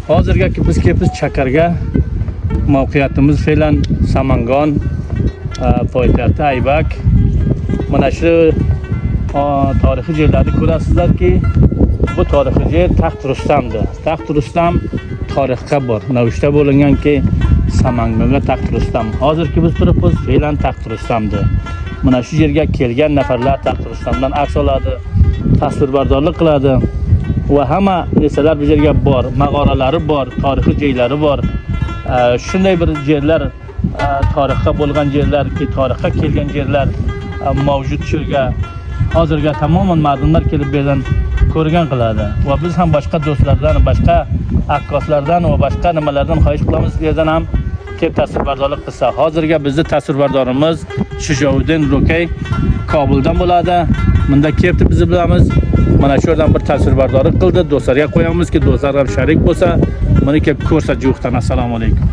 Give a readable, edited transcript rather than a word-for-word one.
Hozirgi biz kelibmiz Chakarga. Mavqeatimiz fe'lan Samangon poytaxti Aybak. Mana shu tarixiy joylarni ko'rasizlarki, bu tarixiy joy Taxt Rustamdir. Taxt Rustam tarixga bor. Navishta bo'linganki Samangonga Taxt Rustam. Hozirgi biz turibmiz fe'lan Taxt Rustamdir. Mana shu yerga kelgan nafarlar Taxt Rustamdan aks oladi, tasvirbardorlik qiladi va hamma narsalar bu yerga bor, mag'oralari bor, tarixiy joylari bor. Shunday bir yerlar, tarixga bo'lgan yerlarki, tarixga kelgan yerlar mavjud yerga hozirga tamoman ma'lumlar kelib bergan ko'rgan qiladi. Va biz ham boshqa do'stlardan, boshqa akkoslardan va boshqa nimalardan xohish qilamiz, sizlardan ham kelib tasvirbardorlik qilsa. Hozirga bizni tasvirbardorimiz Shujovuddin Ro'kay Kobuldan bo'ladi. Bunda kelib bizni bilamiz. Mana shu yerdan bir tasvirbardorlik qildi. Do'stlarga qo'yamizki, do'stlar ham sharik bo'lsa, mana kelib ko'rsa juqdan. Assalomu alaykum.